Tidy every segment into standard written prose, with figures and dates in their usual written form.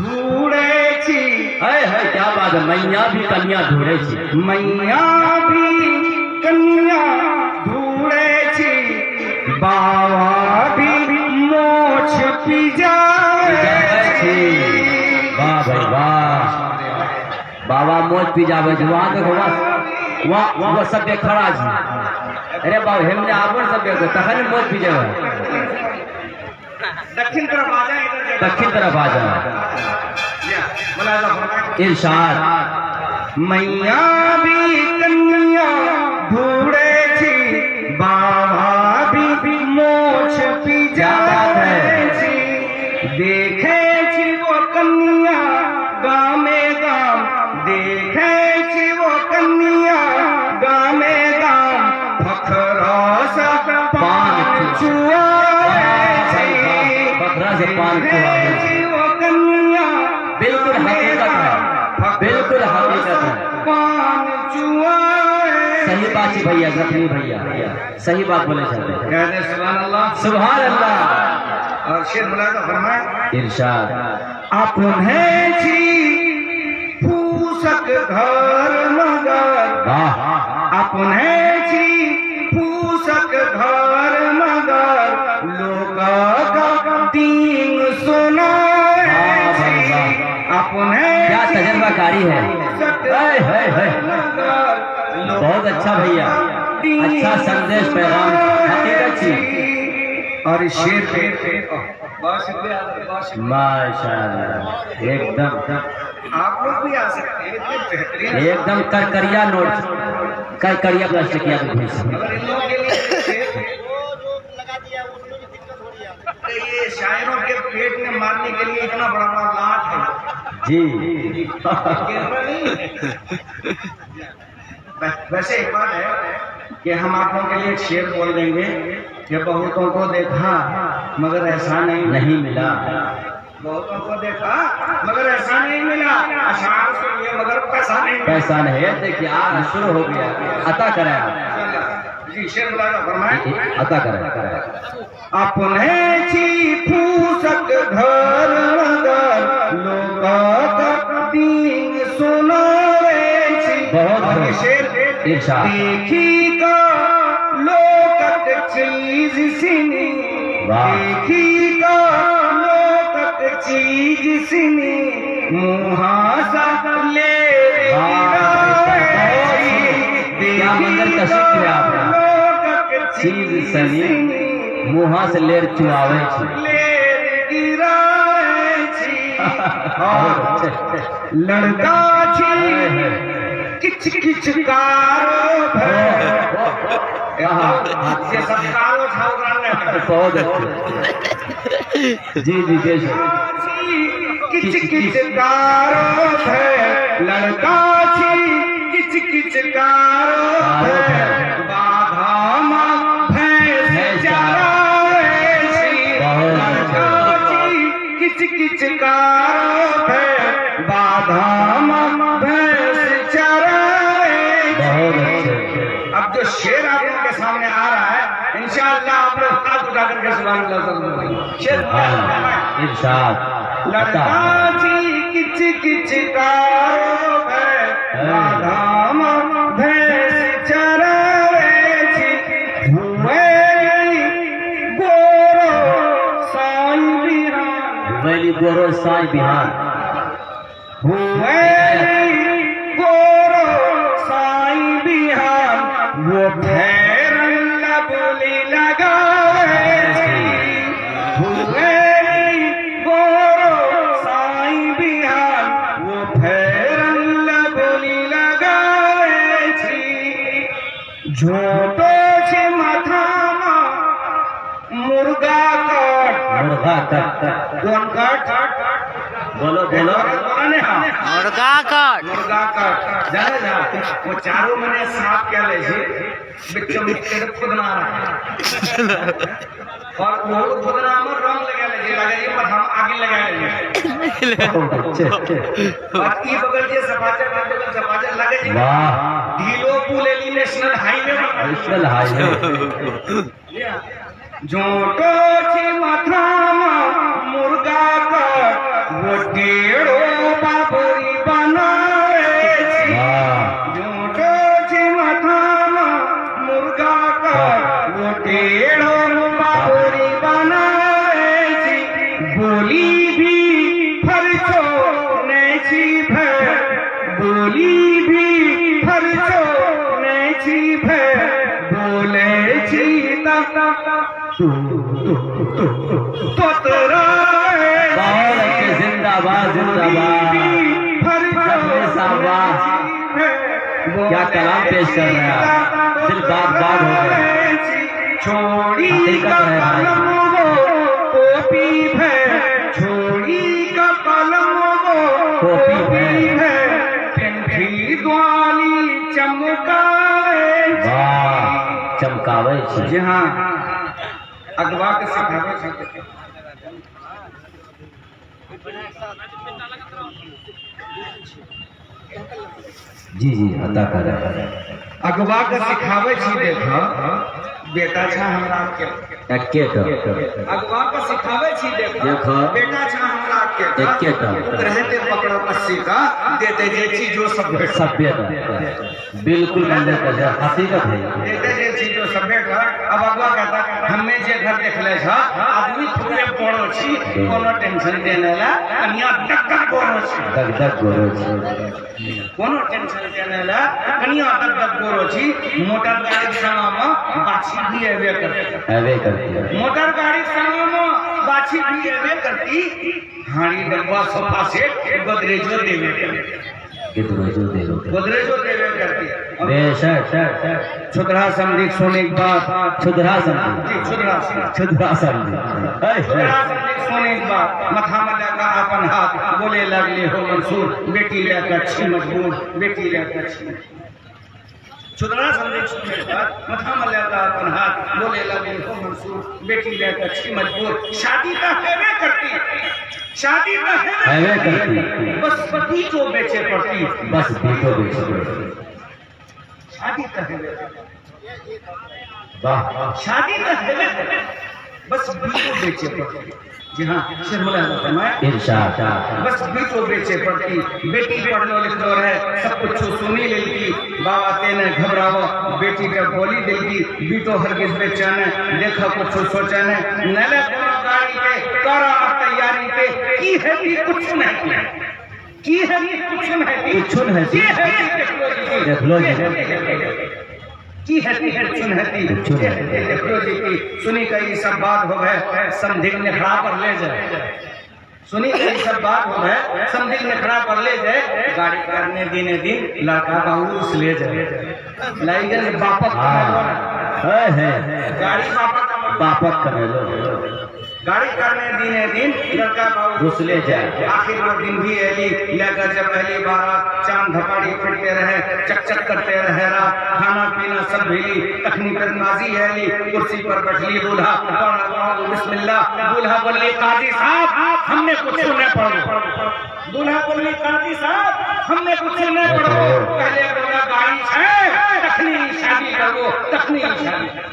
ढूंढे छी। है क्या बात है, मैया भी कन्या ढूंढे छी, मैया भी कन्या ढूंढे छी, बाबा भी मोक्ष पी जावे छी। वाह भाई वाह, बाबा मोच पी जावे छी। वहाँ देखो वहाँ सब खड़ा छी। अरे बाबू हमने आपन सब देखो तखन मोच पी जावे। दक्षिण तरफ आ जाए, दक्षिण तरफ आ जाए। इरशाद मैया भी कन्या ढूंढे छी, बाबा भी मोक्ष पी जावे छी। देखे छी वो कन्या गामे गाम, देखे छी वो कन्या गामे गाम, फखरा सा पान चुआवे छी। बकरा से पान चुआवे छी। वो कन्या बिल्कुल हकीकत है, बिल्कुल हकीकत है। पान चुआवे। सही बात है भैया, जखनी भैया सही बात बोले जाते हैं। कहते सुभान अल्लाह, सुभान अल्लाह। और शेर बोला तो फरमाए इरशाद अपने छी फूसक घर मगर, अपने छी फूसक घर मगर, लोग का दीन सुनाए छी। अपने क्या तजर्बाकारी है, बहुत अच्छा भैया, अच्छा संदेश पैगाम हकीकत छी। और इस शेर पे माशाअल्लाह एकदम आप लोग भी आ सकते हैं, इतने बेहतरीन। एकदम करकरिया नोट, करकरिया प्लास्टिकिया के भैंस। अगर इन लोगों के लिए ये शायरों के पेट में मारने के लिए इतना बड़ा बड़ा लाट है जी। वैसे एक बात है कि हम आप लोगों के लिए एक शेर बोल देंगे कि बहुतों को देखा मगर ऐसा नहीं मिला, बहुतों को देखा मगर ऐसा नहीं मिला, अशार सुनिए मगर पैसा नहीं मिला। पैसा नहीं है। देखिए आज शुरू हो गया, अता करें जी। शेर बोला फरमाए अता करें। अपने छी फूसक घर मगर, लोग का दीन सुनावे छी। बहुत और ये शेर इरशाद देखी का लोकत चीज सिनी, देखी का लोकत चीज सिनी, मुहासा ले क्या मंदिर का शुक्र है आपका। चीज सनी मुहा से लेर चुआवे छी, लड़का छी किच किच कारो ये सब कारो बहुत जी जी बेशक। किच किच कारो है, लड़का छी किच किच कारो है, बाधा मां भैंस चरावे छी। लड़का छी किच किच कारो है, बाधा मां भैंस चरावे छी। अब जो शेर आप लोगों के सामने आ रहा है, इंशाअल्लाह आप लोग हाथ उठा करके सुभान अल्लाह शेर इरशाद लड़का जी किच किच कारो है, बाधा मां भैंस चरावे छी। हुए गोरो साईं बिहार, वैली गोरो साई बिहार, हुए गोरो साईं बिहार, वो फेरन बोली लगावे छी। हुए गोरो साईं बिहार, वो फेरन बोली लगावे छी। झोटो छे माथामा मुर्गा काट, मुर्गा काट, कौन काट बोलो बोलो मुर्गा काट, मुर्गा काट जाने जा। वो चारों मने सांप क्या ले छे बिच्चो बिच्चे खुदना और वो खुदना में रंग लगा ले लगे ये पर हम आगे लगा ले और ये बगल जे सपाटे लगे जी। वाह ढीलो पुलेली नेशनल हाईवे जोटो छे माथामा मुर्गा काट, वो टेढ़ो बाबरी बनाए झूठो चिमठामा मुर्गा का वो टेढ़ो बाबरी बनाए बोली भी फरचो नैची भै बोली भी फरचो नैची भै बोले छी तोतरा बहुत अच्छे, जिंदाबाद जिंदाबाद। क्या कलाम पेश कर रहे हैं आप, दिल बाग बाग हो गए। छोड़ी हकीकत का है भाई। कलम वो कॉपी है छोड़ी का कलम वो कॉपी है पेंठी द्वाली चमकाए वाह, चमकावे छी। जी हाँ अगवा के सिखावे छी जी जी अदा कर अगवा के सिखावे छी देखा बेटा छा हमरा के एकेटा अगवा के सिखावे छी देखा देखा। बेटा छा हमरा के एकेटा रहते पकड़ो कस्सी का देते जे चीज जो सब भेट सभ्यता बिल्कुल बंदे का है, हकीकत है। देते जे चीज जो सब भेट अब अगवा कहता हमें जे घर देखले छ आदमी थोड़े पड़ो छी कोनो टेंशन देने ला कन्या डक डक गोरो छी दग दग गोरो छी। कोनो टेंशन देने ला कन्या डक डक गोरो छी मोटर गाड़ी साम बाछी भी एवे करती एवे करती है। मोटर गाड़ी साम बाछी भी एवे करती हाड़ी डब्बा सोफा सेट गोदरेजो देवे करती कितना जो दे दो गोदरेजो देवे करती बेशक छुदरा समझी सोने के बाद छुदरा समझी जी छुदरा छुदरा समझी छुदरा समझी सोने के बाद मथा में लगा अपन हाथ बोले लगले हो मंसूर बेटी लेकर छी मजबूर बेटी लेकर छी छुदरा समझी सोने के बाद मथा में लगा अपन हाथ बोले लगले हो मंसूर बेटी लेकर छी मजबूर शादी का हेवे करती शादी का हेवे करती बस पति को बेचे पड़ती बस बीतो बेच शादी का हेवे वाह शादी का हेवे बस बीतो बेचे पड़ती जी हाँ शर्मिला फरमाया इरशाद बस बीतो बेचे पड़ती बेटी पढ़लो लिखलो रहे सब कुछ सुनी लेती बाबा तेने घबरावो बेटी के बोली देगी बीतो हरगिज बेचैन देखो कुछ सोचने नले गाड़ी पे करो तैयारी पे की है कि कुछ नहीं की है कि कुछ नहीं कुछ नहीं की है कि देख लो जी की है कि कुछ नहीं देख लो जी की सुनी कई सब बात हो गए समझी ने खड़ा कर ले जाए सुनी कई सब बात हो गए समझी ने खड़ा कर ले जाए गाड़ी करने दिने दिन लड़का का उस ले जाए लाइगन वापस है गाड़ी बापक कर लो गाड़ी करने दिने दिन लड़का घुस ले जाए आखिर वो दिन भी एली लेकर जब पहली बार चांद धपाड़ी फिरते रहे चकचक करते रहे रात खाना पीना सब भेली तखनी पर नाजी एली कुर्सी पर बैठली दूल्हा बिस्मिल्लाह दूल्हा बोले काजी साहब हमने कुछ न पढ़ो दूल्हा बोले काजी साहब हमने कुछ न पढ़ो पहले बोला गाड़ी है तखनी शादी करो तखनी शादी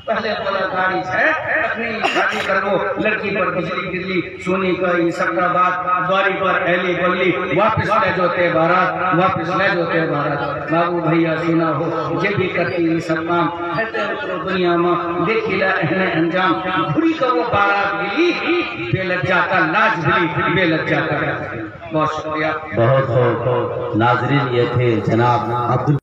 पहले बोला गाड़ी है अपनी शादी करो लड़की पर बिजली गिरली सोनी का ये सब का बात द्वारी पर एली बोली वापस ले जोते बारात वापस ले जोते बारात बाबू भैया सुना हो ये भी करती ये सब काम कहते तो दुनिया में देखिला एहने अंजाम घुरी का वो बारात गिरी बेलज्जा का लाज गिरी बेलज्जा का बहुत शुक्रिया बहुत नाजरीन ये थे जनाब अब्दुल